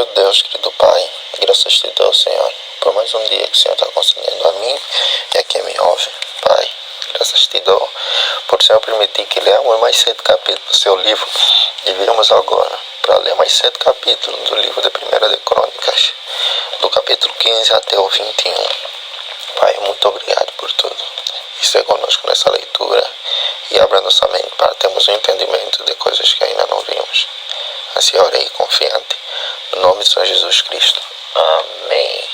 Querido Deus, querido Pai, graças te dou, Senhor, por mais um dia que o Senhor está concedendo a mim e a quem me ouve. Pai, graças te dou por o Senhor permitir que leamos mais 7 capítulos do seu livro e viemos agora para ler mais 7 capítulos do livro de 1 de Crônicas, do capítulo 15 até o 21. Pai, muito obrigado por tudo. Esteja conosco nessa leitura e abra nossa mente para termos um entendimento de coisas que ainda não vimos. Assim orei confiante, no nome de Senhor Jesus Cristo. Amém.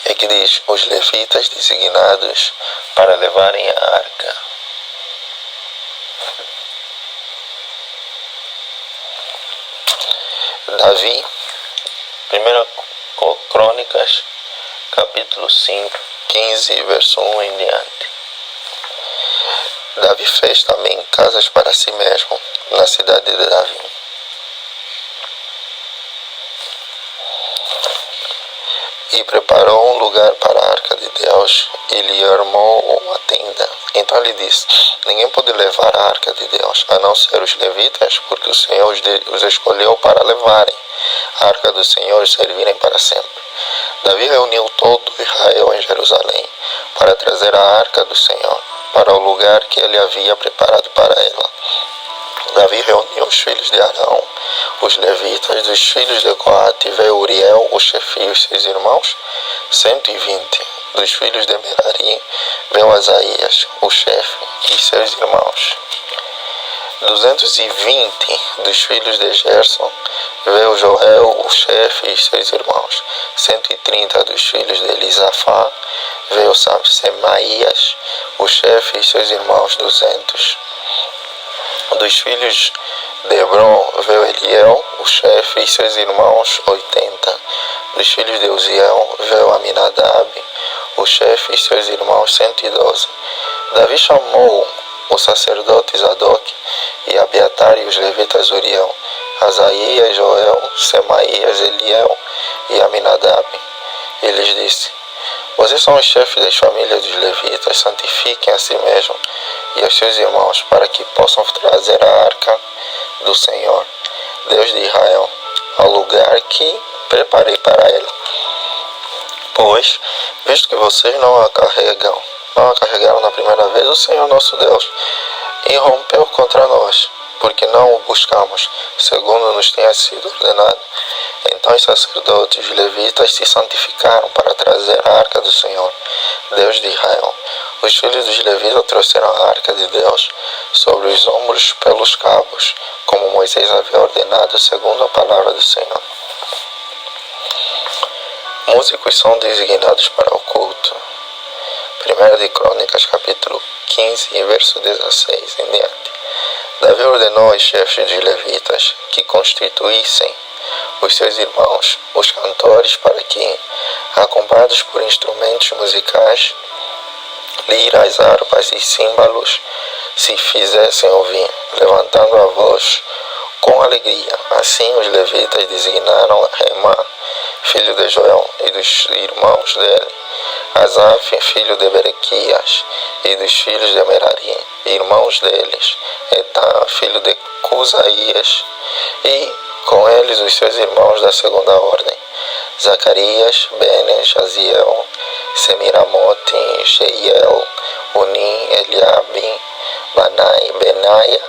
E aqui diz, os levitas designados para levarem a arca. Davi, 1 Crônicas, capítulo 5, 15, verso 1 em diante. Davi fez também casas para si mesmo na cidade de Davi. E preparou um lugar para a arca de Deus e lhe armou uma tenda. Então ele disse, ninguém pode levar a arca de Deus, a não ser os levitas, porque o Senhor os escolheu para levarem a arca do Senhor e servirem para sempre. Davi reuniu todo Israel em Jerusalém para trazer a arca do Senhor para o lugar que ele havia preparado para ela. Davi reuniu os filhos de Arão, os levitas, dos filhos de Coate, veio Uriel, o chefe e os seus irmãos, 120. Dos filhos de Merari, veio Asaías, o chefe e seus irmãos. 220 dos filhos de Gerson, veio Joel, o chefe e seus irmãos. 130 dos filhos de Elisafá, veio Semaías, o chefe e seus irmãos. 200 dos filhos de Hebron, veio Eliel, o chefe e seus irmãos. 80 dos filhos de Uziel, veio Aminadab, o chefe e seus irmãos. 112. Davi chamou o sacerdote Zadok e Abiatar e os levitas Uriel, Asaías, Joel, Semaías, Eliel e Aminadab. E lhes disse, vocês são os chefes das famílias dos levitas, santifiquem a si mesmos e aos seus irmãos, para que possam trazer a arca do Senhor, Deus de Israel, ao lugar que preparei para ela. Pois, visto que vocês não a carregaram na primeira vez, o Senhor nosso Deus irrompeu contra nós, porque não o buscamos, segundo nos tenha sido ordenado. Então os sacerdotes e os levitas se santificaram para trazer a arca do Senhor, Deus de Israel. Os filhos dos levitas trouxeram a arca de Deus sobre os ombros pelos cabos, como Moisés havia ordenado, segundo a palavra do Senhor. Músicos são designados para o culto. 1 de Crônicas, capítulo 15, verso 16 em diante. Davi ordenou aos chefes dos levitas que constituíssem os seus irmãos, os cantores, para que, acompanhados por instrumentos musicais, liras, harpas e símbolos, se fizessem ouvir, levantando a voz com alegria. Assim os levitas designaram Remá, filho de Joel, e dos irmãos dele, Asaf, filho de Berequias, e dos filhos de Merari, irmãos deles, Etã, filho de Cusaías, e com eles os seus irmãos da segunda ordem, Zacarias, Bene, Jaziel, Semiramote, Jeiel, Unim, Eliabe, Benaia,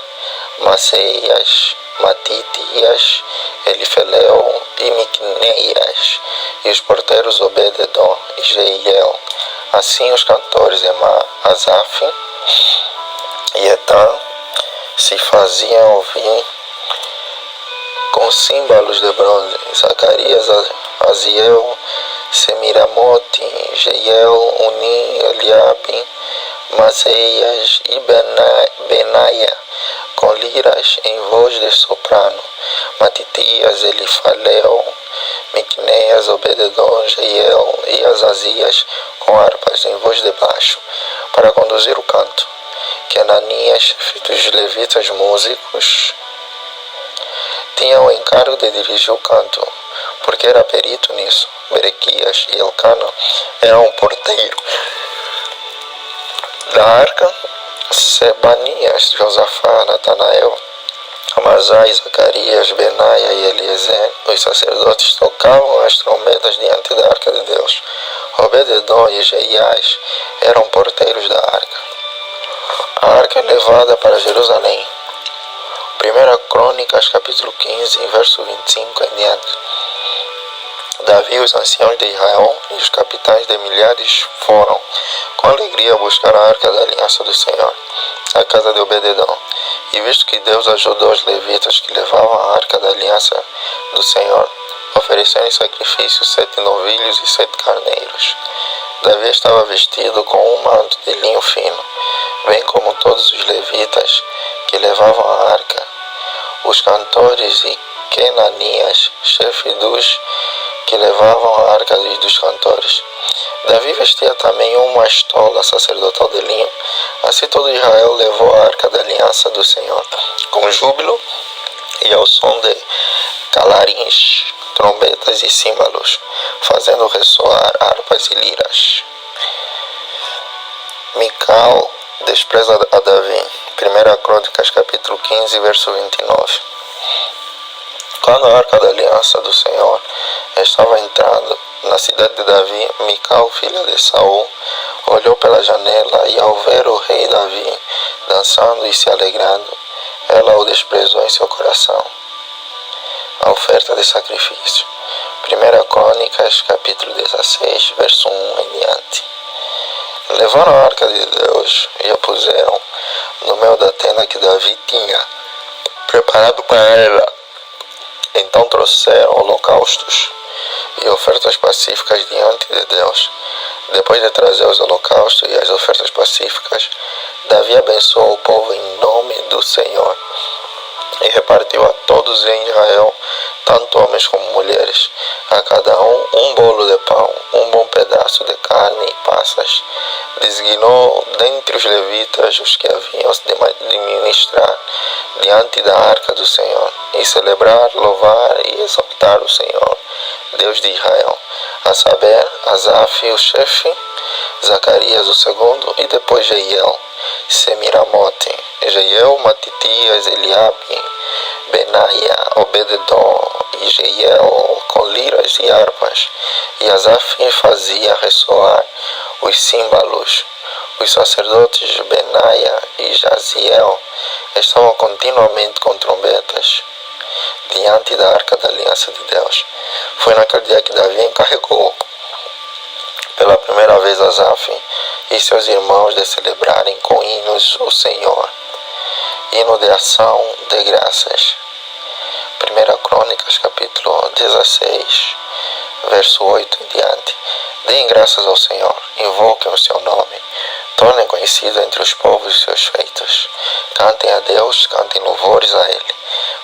Maceias, Matitias, Elifeleu e Miquneias, e os porteiros Obededon e Jeiel. Assim os cantores Emá, Asaf e Etã se faziam ouvir com símbolos de bronze. Zacarias, Aziel, Semiramote, Jeiel, Unim, Eliabe, Maceias e Benaia, com liras em voz de soprano, Matitias, Elifaleu, Miquneias, Obededon, Jeiel e Azazias, com harpas em voz de baixo, para conduzir o canto. Que Ananias, chefe dos levitas músicos, tinha o encargo de dirigir o canto, porque era perito nisso. Berequias e Elcana eram um porteiro da arca, Sebanias, Josafá, Natanael, Amazai, Zacarias, Benaia e Eliezer, Os sacerdotes tocavam as trombetas diante da arca de Deus. Obed-edom e Jeias eram porteiros da arca. A arca é levada para Jerusalém. 1 Crônicas, capítulo 15, verso 25 em diante. Davi, os anciãos de Israel e os capitães de milhares foram, com alegria, buscar a arca da aliança do Senhor, a casa de Obed-edom. E visto que Deus ajudou os levitas que levavam a arca da aliança do Senhor, ofereceram em sacrifício 7 novilhos e 7 carneiros. Davi estava vestido com um manto de linho fino, bem como todos os levitas que levavam a arca, os cantores e Kenanias, chefe dos que levavam a arca dos cantores. Davi vestia também uma estola sacerdotal de linho. Assim todo Israel levou a arca da aliança do Senhor, com júbilo e ao som de clarins, trombetas e símbolos, fazendo ressoar harpas e liras. Mical despreza a Davi. 1 Crônicas, capítulo 15, verso 29. Quando a arca da aliança do Senhor estava entrando na cidade de Davi, Mical, filha de Saul, olhou pela janela e, ao ver o rei Davi dançando e se alegrando, ela o desprezou em seu coração. A oferta de sacrifício. 1 Crônicas, capítulo 16, verso 1 em diante. Levaram a arca de Deus e a puseram no meio da tenda que Davi tinha preparado para ela. Então trouxeram holocaustos e ofertas pacíficas diante de Deus. Depois de trazer os holocaustos e as ofertas pacíficas, Davi abençoou o povo em nome do Senhor e repartiu a todos em Israel, tanto homens como mulheres, a cada um bolo de pão, um bom pedaço de carne e passas. Designou dentre os levitas os que haviam de ministrar diante da arca do Senhor, e celebrar, louvar e exaltar o Senhor, Deus de Israel, a saber, Asaf, o chefe, Zacarias, o segundo, e depois Jeiel, Semiramote, Jeiel, Matitias, Eliabe, Benaia, Obed-edom e Jeiel, com liras e harpas, e Asaf fazia ressoar os símbolos. Os sacerdotes Benaia e Jaziel estavam continuamente com trombetas diante da arca da aliança de Deus. Foi naquele dia que Davi encarregou pela primeira vez Asaf e seus irmãos de celebrarem com hinos o Senhor, hino de ação de graças. 1 Crônicas, capítulo 16, verso 8 em diante. Deem graças ao Senhor, invoquem o seu nome, tornem conhecido entre os povos os seus feitos. Cantem a Deus, cantem louvores a Ele.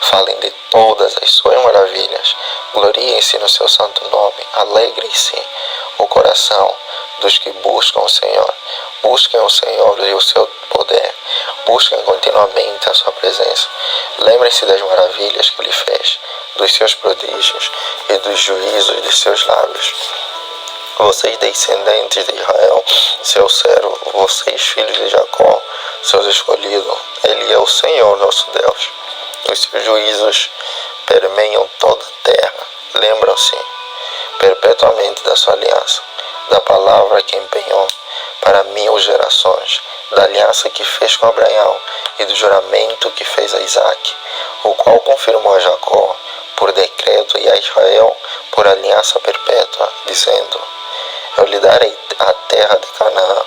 Falem de todas as suas maravilhas. Gloriem-se no seu santo nome. Alegre-se o coração dos que buscam o Senhor. Busquem o Senhor e o seu poder. Busquem continuamente a sua presença. Lembrem-se das maravilhas que Ele fez, dos seus prodígios e dos juízos de seus lábios. Vocês, descendentes de Israel, seu servo, vocês, filhos de Jacó, seus escolhidos, Ele é o Senhor nosso Deus. Os seus juízos permeiam toda a terra. Lembram-se perpetuamente da sua aliança, da palavra que empenhou para 1000 gerações, da aliança que fez com Abraão e do juramento que fez a Isaque, o qual confirmou a Jacó por decreto e a Israel por aliança perpétua, dizendo: eu lhe darei a terra de Canaã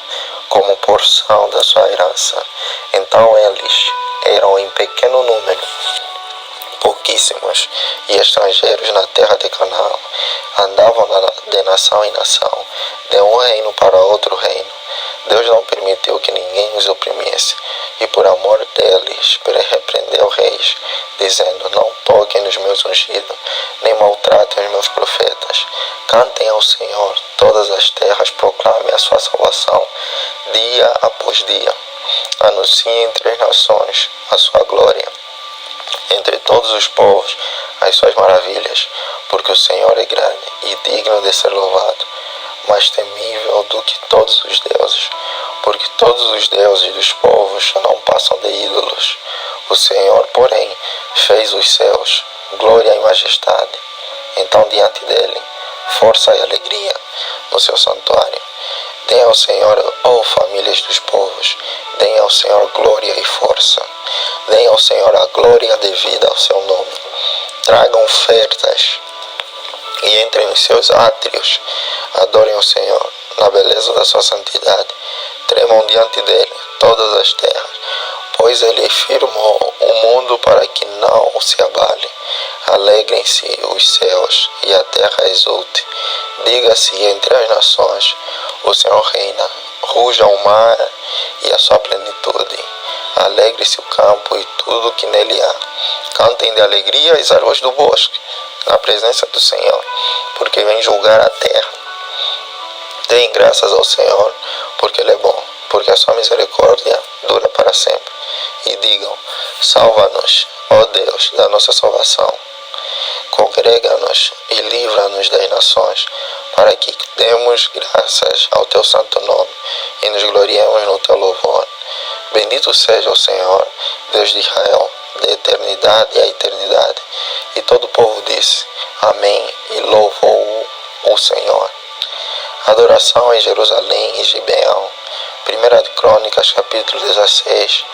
como porção da sua herança. Então eles eram em pequeno número, pouquíssimos e estrangeiros na terra de Canaã. Andavam de nação em nação, de um reino para outro reino. Deus não permitiu que ninguém os oprimisse, e por amor deles repreendeu reis, dizendo: não toquem nos meus ungidos, nem maltratem os meus profetas. Cantem ao Senhor, todas as terras proclamem a sua salvação, dia após dia. Anunciem entre as nações a sua glória, entre todos os povos as suas maravilhas, porque o Senhor é grande e digno de ser louvado, mais temível do que todos os deuses, porque todos os deuses dos povos não passam de ídolos. O Senhor, porém, fez os céus, glória e majestade, então diante dele força e alegria no seu santuário. Deem ao Senhor, ó famílias dos povos, deem ao Senhor glória e força. Deem ao Senhor a glória devida ao seu nome. Tragam ofertas e entrem nos seus átrios. Adorem o Senhor na beleza da sua santidade. Tremam diante dele todas as terras, pois ele firmou o mundo para que não se abale. Alegrem-se os céus e a terra exulte. Diga-se entre as nações, o Senhor reina. Ruja o mar e a sua plenitude. Alegre-se o campo e tudo que nele há. Cantem de alegria as árvores do bosque, na presença do Senhor, porque vem julgar a terra. Deem graças ao Senhor, porque Ele é bom, porque a sua misericórdia dura para sempre. E digam: salva-nos, ó Deus, da nossa salvação. Congrega-nos e livra-nos das nações, para que demos graças ao teu santo nome e nos gloriemos no teu louvor. Bendito seja o Senhor, Deus de Israel, de eternidade a eternidade. E todo o povo disse: amém, e louvou o Senhor. Adoração em Jerusalém e Gibeão. 1 Crônicas, capítulo 16,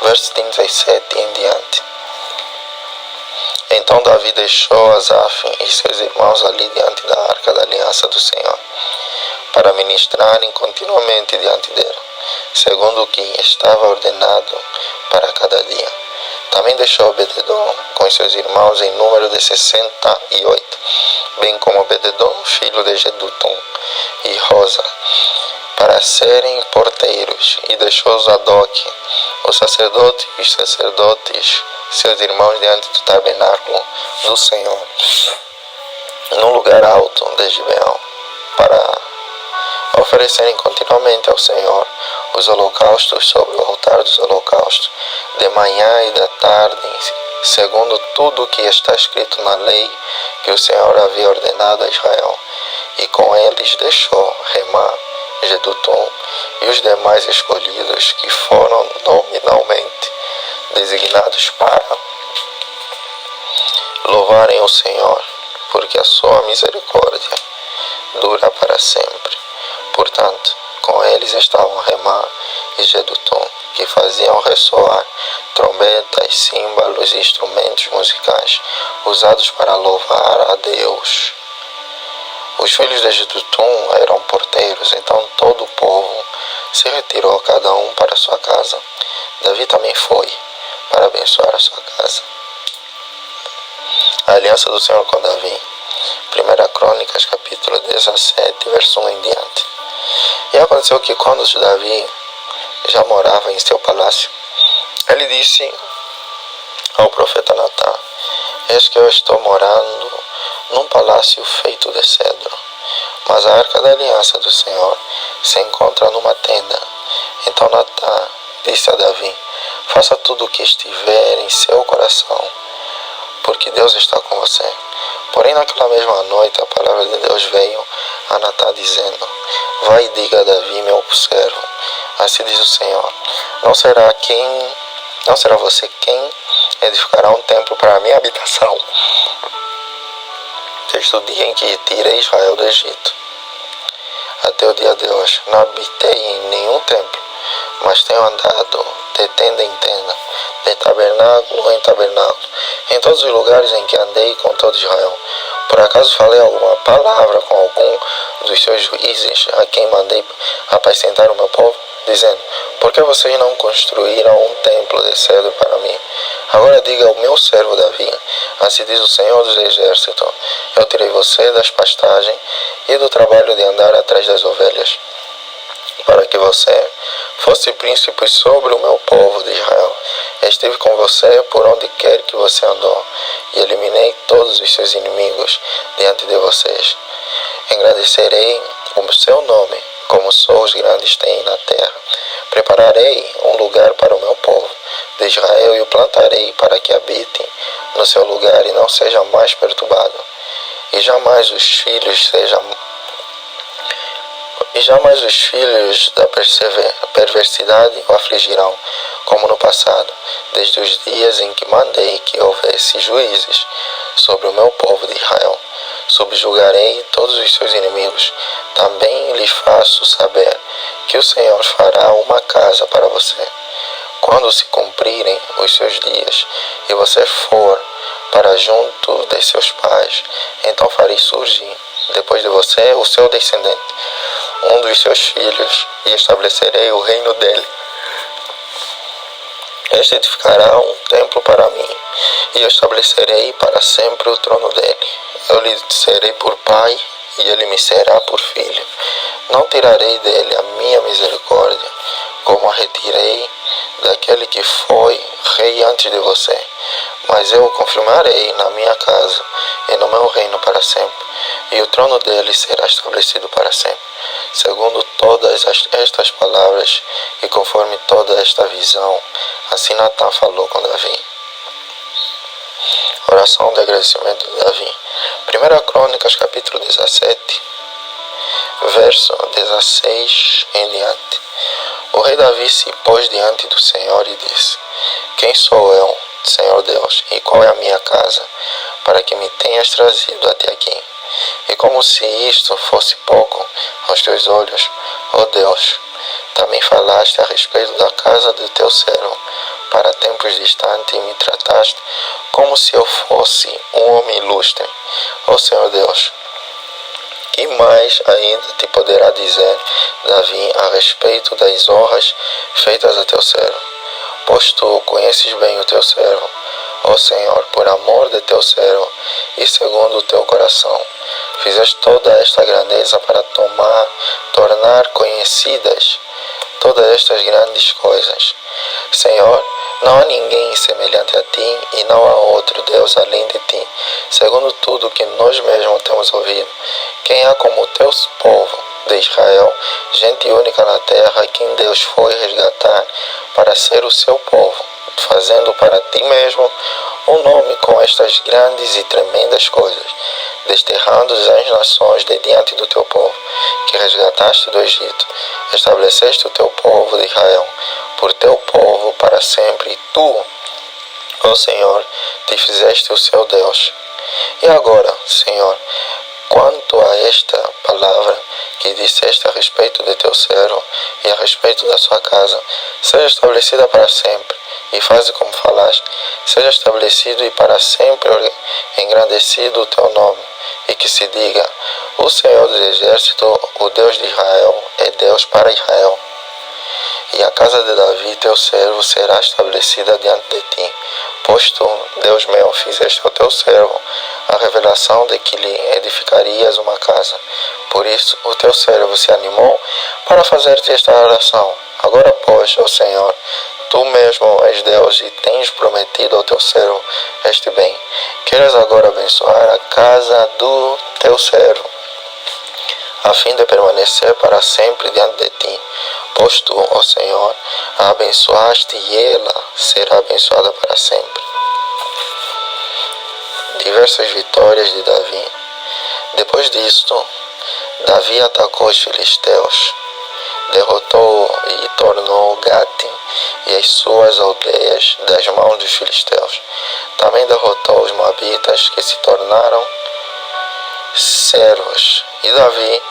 verso 37 em diante. Então Davi deixou Asaf e seus irmãos ali diante da arca da aliança do Senhor, para ministrarem continuamente diante dele, segundo o que estava ordenado para cada dia. Também deixou Obed-edom com seus irmãos em número de 68, bem como Obed-edom, filho de Jedutum, e Rosa, para serem porteiros, e deixou Zadok, o sacerdote, e os sacerdotes, seus irmãos, diante do tabernáculo do Senhor, num lugar alto de Gibeão, para oferecerem continuamente ao Senhor os holocaustos sobre o altar dos holocaustos, de manhã e da tarde, segundo tudo o que está escrito na lei que o Senhor havia ordenado a Israel. E com eles deixou Remá, Jedutum e os demais escolhidos que foram nominalmente designados para louvarem o Senhor, porque a sua misericórdia dura para sempre. Portanto, com eles estavam Remá e Jedutum, que faziam ressoar trombetas, símbolos e instrumentos musicais usados para louvar a Deus. Os filhos de Jedutum eram porteiros, então todo o povo se retirou, cada um para sua casa. Davi também foi para abençoar a sua casa. A aliança do Senhor com Davi. 1 Crônicas, capítulo 17, verso 1 em diante. E aconteceu que quando Davi já morava em seu palácio, ele disse ao profeta Natã: eis que eu estou morando num palácio feito de cedro, mas a arca da aliança do Senhor se encontra numa tenda. Então Natã disse a Davi: faça tudo o que estiver em seu coração, porque Deus está com você. Porém, naquela mesma noite, a palavra de Deus veio a Natã dizendo: vai e diga a Davi, meu servo, assim diz o Senhor, não será você quem edificará um templo para a minha habitação, desde o dia em que tirei Israel do Egito até o dia de hoje. Não habitei em nenhum templo, mas tenho andado de tenda em tenda, de tabernáculo em tabernáculo, em todos os lugares em que andei com todo Israel. Por acaso falei alguma palavra com algum dos seus juízes, a quem mandei apacentar o meu povo, dizendo: por que vocês não construíram um templo de cedro para mim? Agora diga ao meu servo Davi: assim diz o Senhor dos Exércitos, eu tirei você das pastagens e do trabalho de andar atrás das ovelhas, para que você fosse príncipe sobre o meu povo de Israel. Estive com você por onde quer que você andou, e eliminei todos os seus inimigos diante de vocês. Engrandecerei o seu nome, como só os grandes têm na terra. Prepararei um lugar para o meu povo de Israel, e o plantarei para que habite no seu lugar e não seja mais perturbado. E jamais os filhos da perversidade o afligirão, como no passado, desde os dias em que mandei que houvesse juízes sobre o meu povo de Israel. subjugarei todos os seus inimigos. Também lhes faço saber que o Senhor fará uma casa para você. Quando se cumprirem os seus dias e você for para junto de seus pais, então farei surgir depois de você o seu descendente, um dos seus filhos, e estabelecerei o reino dele. Este edificará um templo para mim, e eu estabelecerei para sempre o trono dele. Eu lhe serei por pai, e ele me será por filho. Não tirarei dele a minha misericórdia, como a retirei daquele que foi rei antes de você. Mas eu o confirmarei na minha casa e no meu reino para sempre, e o trono dele será estabelecido para sempre. Segundo todas estas palavras e conforme toda esta visão, assim Natã falou com Davi. Oração de agradecimento de Davi. 1 Crônicas, capítulo 17, verso 16 em diante. O rei Davi se pôs diante do Senhor e disse: Quem sou eu, Senhor Deus, e qual é a minha casa, para que me tenhas trazido até aqui? E como se isto fosse pouco aos teus olhos, ó Deus, também falaste a respeito da casa do teu servo para tempos distantes e me trataste como se eu fosse um homem ilustre. Ó Senhor Deus, que mais ainda te poderá dizer Davi a respeito das honras feitas a teu servo? Pois tu conheces bem o teu servo, ó Senhor, por amor de teu servo e segundo o teu coração. Fizeste toda esta grandeza para tornar conhecidas todas estas grandes coisas. Senhor, não há ninguém semelhante a ti e não há outro Deus além de ti, segundo tudo que nós mesmos temos ouvido. Quem há como o teu povo de Israel, gente única na terra, quem Deus foi resgatar para ser o seu povo, fazendo para ti mesmo um nome com estas grandes e tremendas coisas, desterrando as nações de diante do teu povo, que resgataste do Egito, estabeleceste o teu povo de Israel, por teu povo para sempre, e tu, ó Senhor, te fizeste o seu Deus. E agora, Senhor, quanto a esta palavra que disseste a respeito de teu servo e a respeito da sua casa, seja estabelecida para sempre, e faze como falaste, seja estabelecido e para sempre engrandecido o teu nome, e que se diga: o Senhor dos Exércitos, o Deus de Israel, é Deus para Israel. E a casa de Davi, teu servo, será estabelecida diante de ti, pois tu, Deus meu, fizeste ao teu servo a revelação de que lhe edificarias uma casa. Por isso o teu servo se animou para fazer-te esta oração. Agora, pois, ó Senhor, tu mesmo és Deus e tens prometido ao teu servo este bem. Queres agora abençoar a casa do teu servo, a fim de permanecer para sempre diante de ti. Pois tu, ó Senhor, a abençoaste e ela será abençoada para sempre. Diversas vitórias de Davi. Depois disto, Davi atacou os filisteus, derrotou e tornou Gate e as suas aldeias das mãos dos filisteus. Também derrotou os moabitas, que se tornaram servos e Davi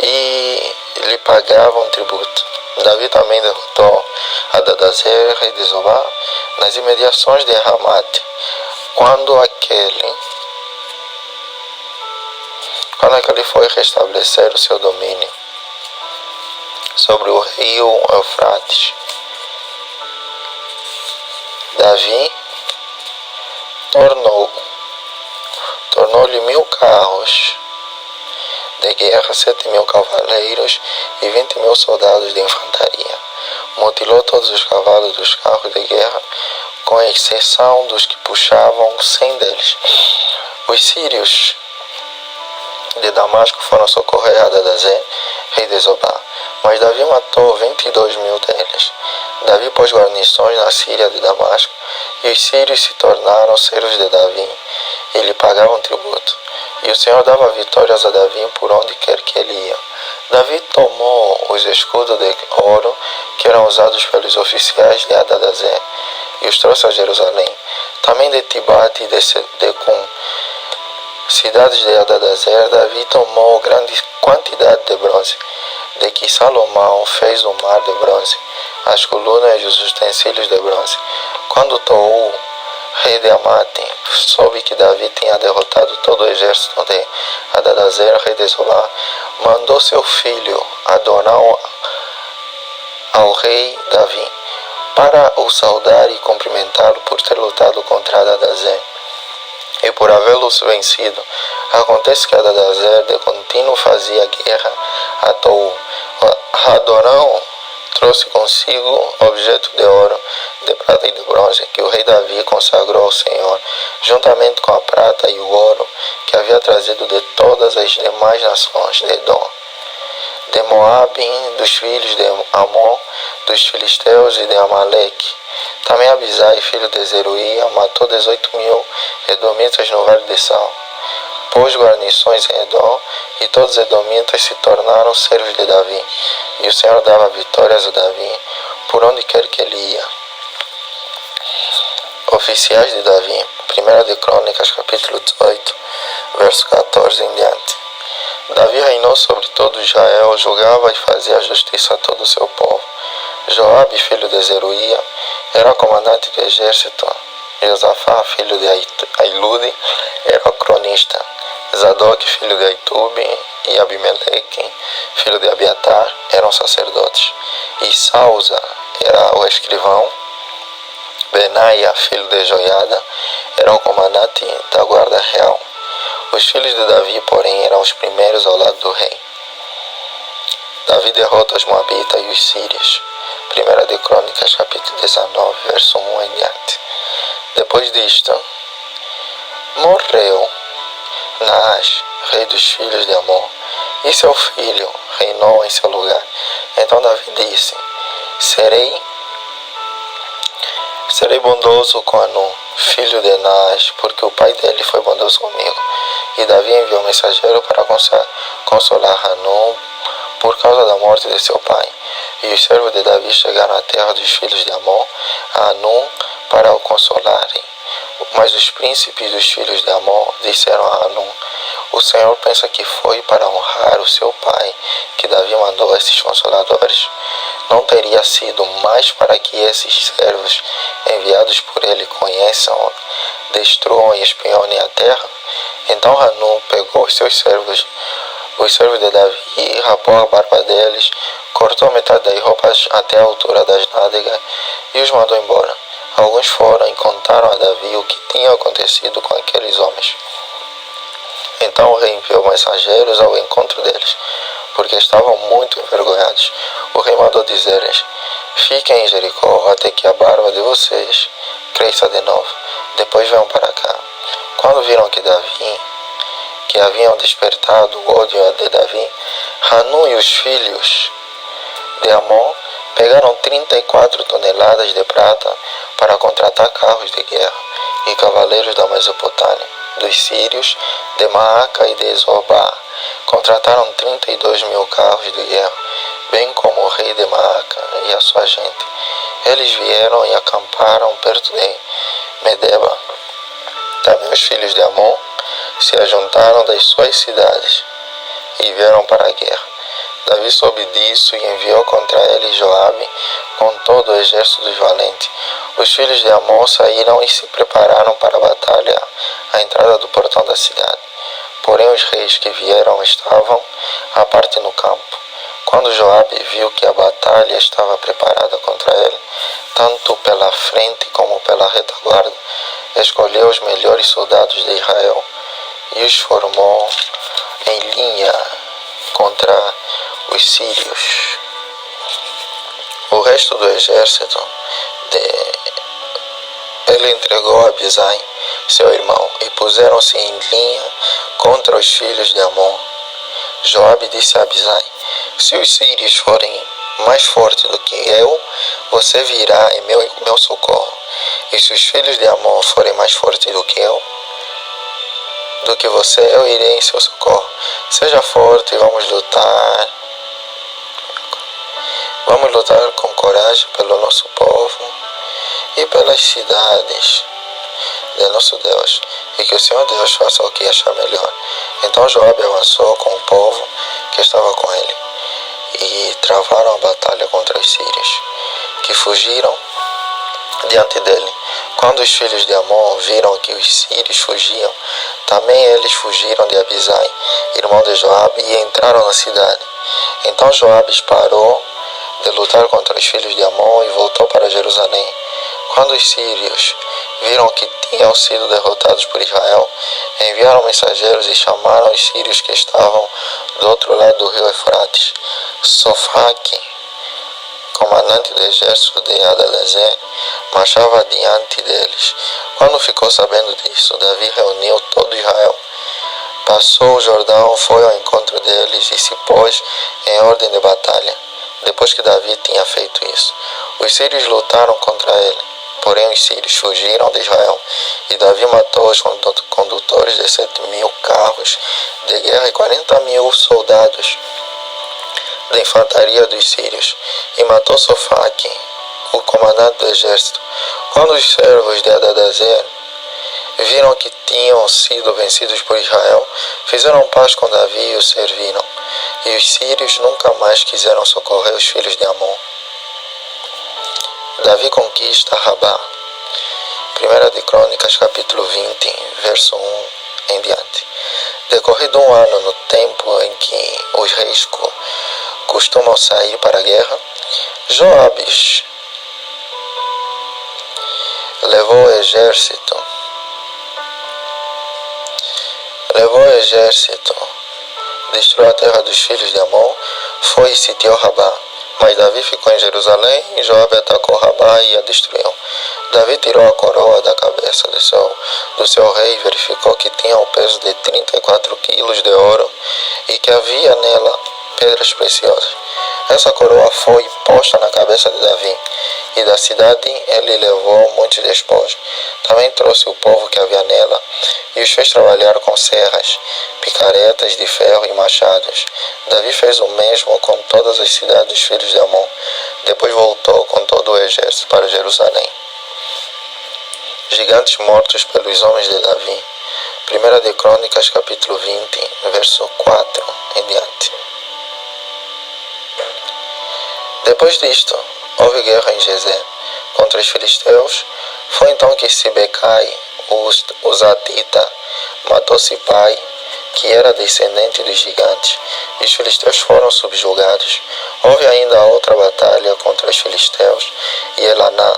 e lhe pagavam tributo. Davi também derrotou Hadadezer, rei de Zobá, nas imediações de Ramate, quando aquele foi restabelecer o seu domínio sobre o rio Eufrates. Davi tornou-lhe 1000 carros de guerra, 7.000 cavaleiros e 20.000 soldados de infantaria. Mutilou todos os cavalos dos carros de guerra, com exceção dos que puxavam 100 deles. Os sírios de Damasco foram socorrer Hadadezer, rei de Zobá, mas Davi matou 22.000 deles. Davi pôs guarnições na Síria de Damasco, e os sírios se tornaram servos de Davi e lhe pagavam tributo. E o Senhor dava vitórias a Davi por onde quer que ele ia. Davi tomou os escudos de ouro que eram usados pelos oficiais de Hadadezer e os trouxe a Jerusalém. Também de Tibate e de Decum cidades de Hadadezer, Davi tomou grande quantidade de bronze, de que Salomão fez o mar de bronze, as colunas e os utensílios de bronze. Quando Tou, rei de Amate, soube que Davi tinha derrotado todo o exército de Hadadezer, rei de Zobá, mandou seu filho Adonão ao rei Davi, para o saudar e cumprimentá-lo por ter lutado contra Hadadezer e por havê-los vencido. Acontece que Hadadezer de contínuo fazia guerra a Tou. Adonão trouxe consigo objeto de ouro, de prata e de bronze, que o rei Davi consagrou ao Senhor, juntamente com a prata e o ouro que havia trazido de todas as demais nações de Edom, de Moabe, dos filhos de Amon, dos filisteus e de Amaleque. Também Abisai, filho de Zeruia, matou 18.000 edomitas no Vale de Sal. Pôs guarnições em Edom, e todos os edomitas se tornaram servos de Davi. E o Senhor dava vitórias a Davi, por onde quer que ele ia. Oficiais de Davi, 1 de Crônicas, capítulo 18, verso 14 em diante. Davi reinou sobre todo Israel, julgava e fazia justiça a todo o seu povo. Joabe, filho de Zeruia, era comandante do exército. Josafá, filho de Ailude, era o cronista. Zadok, filho de Aitube, e Abimeleque, filho de Abiatar, eram sacerdotes. E Sausa era o escrivão. Benaia, filho de Joiada, era o comandante da guarda real. Os filhos de Davi, porém, eram os primeiros ao lado do rei. Davi derrota os Moabitas e os Sírios. 1 de Crônicas, capítulo 19, verso 1 em diante. Depois disto, morreu Naás, rei dos filhos de Amon, e seu filho reinou em seu lugar. Então Davi disse: Serei bondoso com Anum, filho de Naás, porque o pai dele foi bondoso comigo. E Davi enviou um mensageiro para consolar Anum por causa da morte de seu pai. E os servos de Davi chegaram à terra dos filhos de Amon, a Anum, para o consolarem. Mas os príncipes dos filhos de Amon disseram a Anum: O Senhor pensa que foi para honrar o seu pai que Davi mandou esses consoladores? Não teria sido mais para que esses servos enviados por ele conheçam, destruam e espionem a terra? Então Anum pegou os servos de Davi, e rapou a barba deles, cortou metade das roupas até a altura das nádegas e os mandou embora. Alguns foram e contaram a Davi o que tinha acontecido com aqueles homens. Então o rei enviou mensageiros ao encontro deles, porque estavam muito envergonhados. O rei mandou dizer-lhes: Fiquem em Jericó até que a barba de vocês cresça de novo. Depois venham para cá. Quando viram que haviam despertado o ódio de Davi, Hanun e os filhos de Amon pegaram 34 toneladas de prata para contratar carros de guerra e cavaleiros da Mesopotâmia, dos sírios, de Maaca e de Zobá. Contrataram 32.000 carros de guerra, bem como o rei de Maaca e a sua gente. Eles vieram e acamparam perto de Medeba. Também os filhos de Amon se ajuntaram das suas cidades e vieram para a guerra. Davi soube disso e enviou contra ele Joabe com todo o exército dos valentes. Os filhos de Amon saíram e se prepararam para a batalha à entrada do portão da cidade. Porém os reis que vieram estavam à parte no campo. Quando Joabe viu que a batalha estava preparada contra ele, tanto pela frente como pela retaguarda, escolheu os melhores soldados de Israel e os formou em linha contra os sírios. O resto do exército ele entregou a Abisai, seu irmão, e puseram-se em linha contra os filhos de Amon. Joabe disse a Abisai: Se os sírios forem mais fortes do que eu, você virá em meu socorro. E se os filhos de Amon forem mais fortes do que você, eu irei em seu socorro. Seja forte e vamos lutar. Vamos lutar com coragem pelo nosso povo e pelas cidades de nosso Deus, e que o Senhor Deus faça o que achar melhor. Então Joabe avançou com o povo que estava com ele, e travaram a batalha contra os sírios, que fugiram diante dele. Quando os filhos de Amon viram que os sírios fugiam, também eles fugiram de Abisai, irmão de Joabe, e entraram na cidade. Então Joabe parou de lutar contra os filhos de Amon e voltou para Jerusalém. Quando os sírios viram que tinham sido derrotados por Israel, enviaram mensageiros e chamaram os sírios que estavam do outro lado do rio Eufrates. Sofaque, comandante do exército de Hadadezer, marchava diante deles. Quando ficou sabendo disso, Davi reuniu todo Israel. Passou o Jordão, foi ao encontro deles e se pôs em ordem de batalha. Depois que Davi tinha feito isso, os sírios lutaram contra ele. Porém os sírios fugiram de Israel, e Davi matou os condutores de 7.000 carros de guerra e 40.000 soldados da infantaria dos sírios, e matou Sofaque, o comandante do exército. Quando os servos de Hadadezer viram que tinham sido vencidos por Israel, fizeram paz com Davi e o serviram. E os sírios nunca mais quiseram socorrer os filhos de Amon. Davi conquista Rabá. 1 de Crônicas, capítulo 20, verso 1 em diante. Decorrido um ano, no tempo em que os reis costumam sair para a guerra, Joabe levou o exército, destruiu a terra dos filhos de Amon, foi e sitiou Rabá. Mas Davi ficou em Jerusalém, e Joabe atacou Rabá e a destruiu. Davi tirou a coroa da cabeça do seu rei e verificou que tinha o peso de 34 quilos de ouro e que havia nela pedras preciosas. Essa coroa foi posta na cabeça de Davi, e da cidade ele levou muitos despojos. Também trouxe o povo que havia nela, e os fez trabalhar com serras, picaretas de ferro e machados. Davi fez o mesmo com todas as cidades dos filhos de Amon. Depois voltou com todo o exército para Jerusalém. Gigantes mortos pelos homens de Davi. 1 de Crônicas, capítulo 20, verso 4 em diante. Depois disto, houve guerra em Gezer contra os filisteus. Foi então que Sibecai, o Zatita, matou Sipai, que era descendente dos gigantes, e os filisteus foram subjugados. Houve ainda outra batalha contra os filisteus, e Elaná,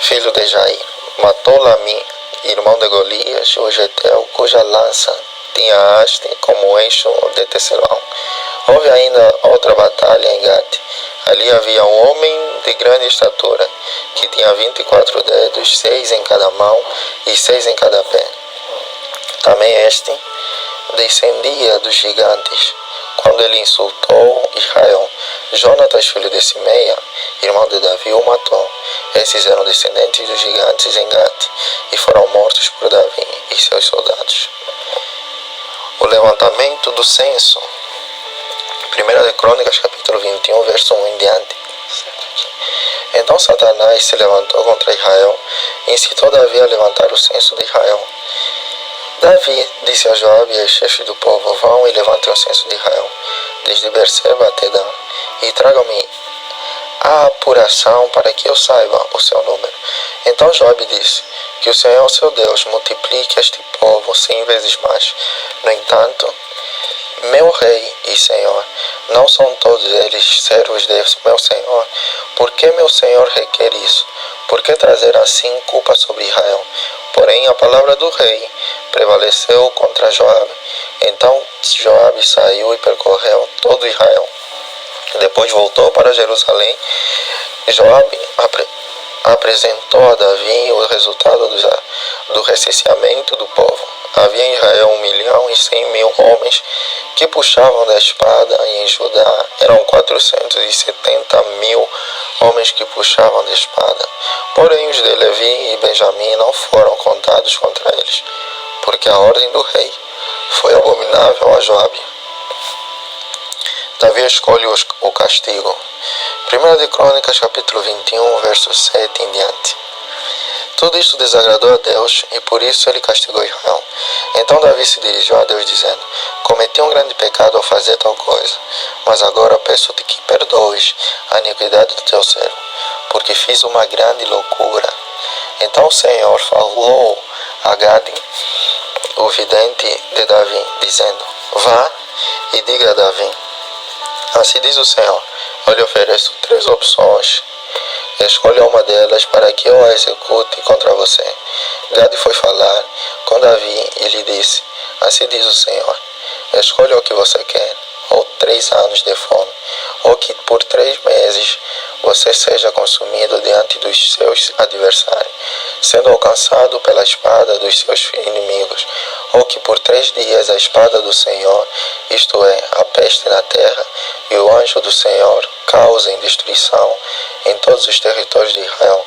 filho de Jair, matou Lami, irmão de Golias, o Getel, cuja lança tinha haste como eixo de tecelão. Houve ainda outra batalha em Gate. Ali havia um homem de grande estatura, que tinha 24 dedos, 6 em cada mão e 6 em cada pé. Também este descendia dos gigantes. Quando ele insultou Israel, Jonatas, filho de Simeia, irmão de Davi, o matou. Esses eram descendentes dos gigantes em Gate, e foram mortos por Davi e seus soldados. O levantamento do censo. 1 de Crônicas, capítulo 21, verso 1 em diante. Então Satanás se levantou contra Israel e incitou Davi a levantar o censo de Israel. Davi disse a Joabe e aos chefes do povo: vão e levantem o censo de Israel, desde Berseba até Dan, e tragam-me a apuração para que eu saiba o seu número. Então Joabe disse: que o Senhor, seu Deus, multiplique este povo 100 vezes mais. No entanto, meu rei e senhor, não são todos eles servos de meu senhor? Por que meu senhor requer isso? Por que trazer assim culpa sobre Israel? Porém, a palavra do rei prevaleceu contra Joabe. Então Joabe saiu e percorreu todo Israel. Depois voltou para Jerusalém. Joabe apresentou a Davi o resultado do recenseamento do povo. Havia em Israel 1.100.000 homens que puxavam da espada, e em Judá eram 470.000 homens que puxavam da espada. Porém os de Levi e Benjamim não foram contados contra eles, porque a ordem do rei foi abominável a Joabe. Davi escolhe o castigo. 1 de Crônicas, capítulo 21, verso 7 em diante. Tudo isto desagradou a Deus e por isso ele castigou Israel. Então Davi se dirigiu a Deus dizendo: cometi um grande pecado ao fazer tal coisa, mas agora peço-te que perdoes a iniquidade do teu servo, porque fiz uma grande loucura. Então o Senhor falou a Gade, o vidente de Davi, dizendo: vá e diga a Davi: assim diz o Senhor, eu lhe ofereço 3 opções. Escolha uma delas para que eu a execute contra você. Gade foi falar com Davi e lhe disse: assim diz o Senhor, escolha o que você quer, ou 3 anos de fome, ou que por 3 meses você seja consumido diante dos seus adversários, sendo alcançado pela espada dos seus inimigos, ou que por 3 dias a espada do Senhor, isto é, a peste na terra, e o anjo do Senhor causem destruição em todos os territórios de Israel.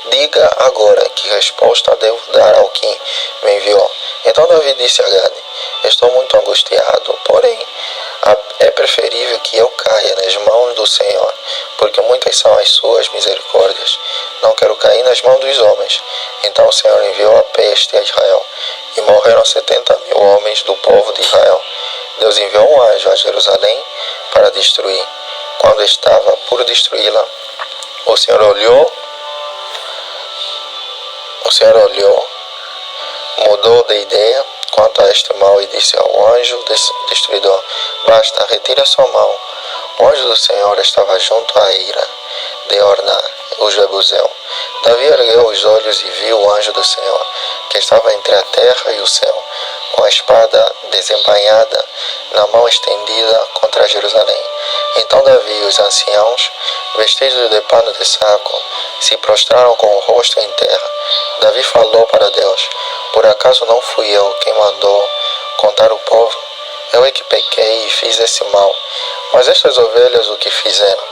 Diga agora que resposta devo dar ao que me enviou. Então Davi disse a Gade: estou muito angustiado, porém é preferível que eu caia nas mãos do Senhor, porque muitas são as suas misericórdias. Não quero cair nas mãos dos homens. Então o Senhor enviou a peste a Israel, e morreram 70.000 homens do povo de Israel. Deus enviou um anjo a Jerusalém para destruir. Quando estava por destruí-la, o Senhor olhou, mudou de ideia quanto a este mal e disse ao anjo destruidor: basta, retire a sua mão. O anjo do Senhor estava junto à eira de Orná, o Jebuseu. Davi ergueu os olhos e viu o anjo do Senhor, que estava entre a terra e o céu, com a espada desembainhada na mão estendida contra Jerusalém. Então Davi e os anciãos, vestidos de pano de saco, se prostraram com o rosto em terra. Davi falou para Deus: por acaso não fui eu quem mandou contar o povo? Eu é que pequei e fiz esse mal. Mas estas ovelhas o que fizeram?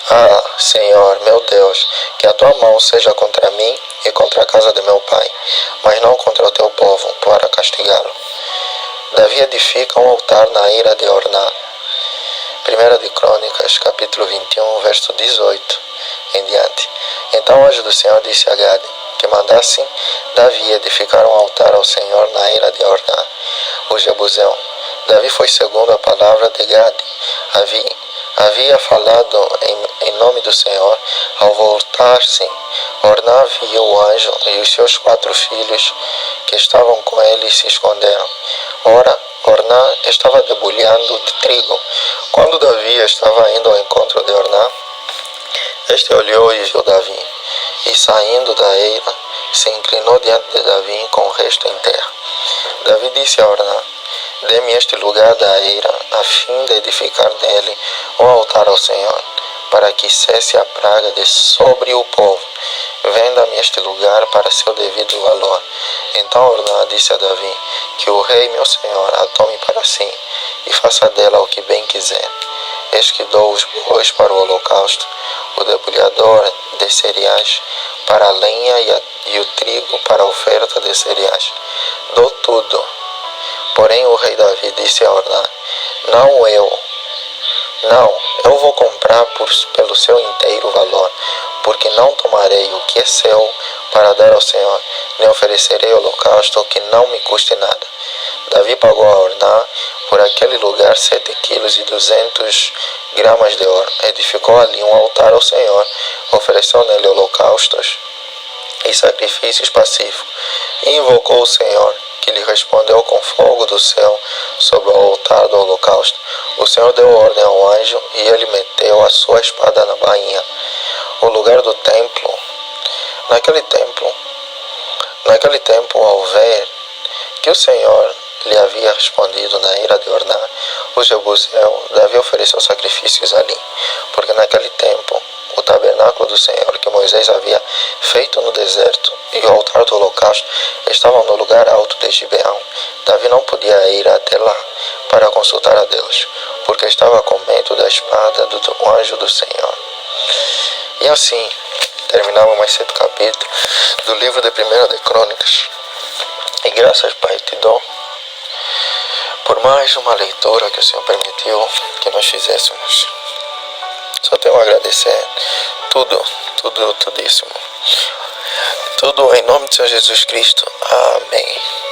Ah, Senhor, meu Deus, que a tua mão seja contra mim e contra a casa de meu pai, mas não contra o teu povo, para castigá-lo. Davi edifica um altar na eira de Orná. 1 de Crônicas, capítulo 21, verso 18 em diante. Então o anjo do Senhor disse a Gade que mandasse Davi edificar um altar ao Senhor na eira de Orná, o Jebuseu. Davi foi segundo a palavra de Gade. Havia falado em nome do Senhor. Ao voltar-se, Orná viu o anjo e os seus 4 filhos que estavam com ele se esconderam. Ora, Orná estava debulhando de trigo. Quando Davi estava indo ao encontro de Orná, este olhou e viu Davi, e saindo da eira, se inclinou diante de Davi com o rosto em terra. Davi disse a Orná: dê-me este lugar da eira, a fim de edificar nele um altar ao Senhor, para que cesse a praga de sobre o povo. Venda-me este lugar para seu devido valor. Então Orná disse a Davi que o rei meu senhor a tome para si, e faça dela o que bem quiser. Eis que dou os bois para o holocausto, o debulhador de cereais para a lenha e o trigo para a oferta de cereais. Dou tudo. Porém o rei Davi disse a Orná: não, eu vou comprar pelo seu inteiro valor, porque não tomarei o que é seu para dar ao Senhor, nem oferecerei holocausto que não me custe nada. Davi pagou a Orná por aquele lugar 7,2 kg de ouro. Edificou ali um altar ao Senhor, ofereceu nele holocaustos e sacrifícios pacíficos, e invocou o Senhor, que lhe respondeu com fogo do céu sobre o altar do holocausto. O Senhor deu ordem ao anjo, e ele meteu a sua espada na bainha. O lugar do templo. Naquele tempo, ao ver que o Senhor lhe havia respondido na ira de Orná, o Jebuseu, Davi ofereceu sacrifícios ali, porque naquele tempo o tabernáculo do Senhor que Moisés havia feito no deserto e o altar do holocausto estavam no lugar alto de Gibeão. Davi não podia ir até lá para consultar a Deus, porque estava com medo da espada do anjo do Senhor. E assim terminava mais 7 capítulos do livro de 1 de Crônicas. E graças, Pai, te dou por mais uma leitura que o Senhor permitiu que nós fizéssemos. Só tenho a agradecer tudíssimo. Tudo em nome do Senhor Jesus Cristo. Amém.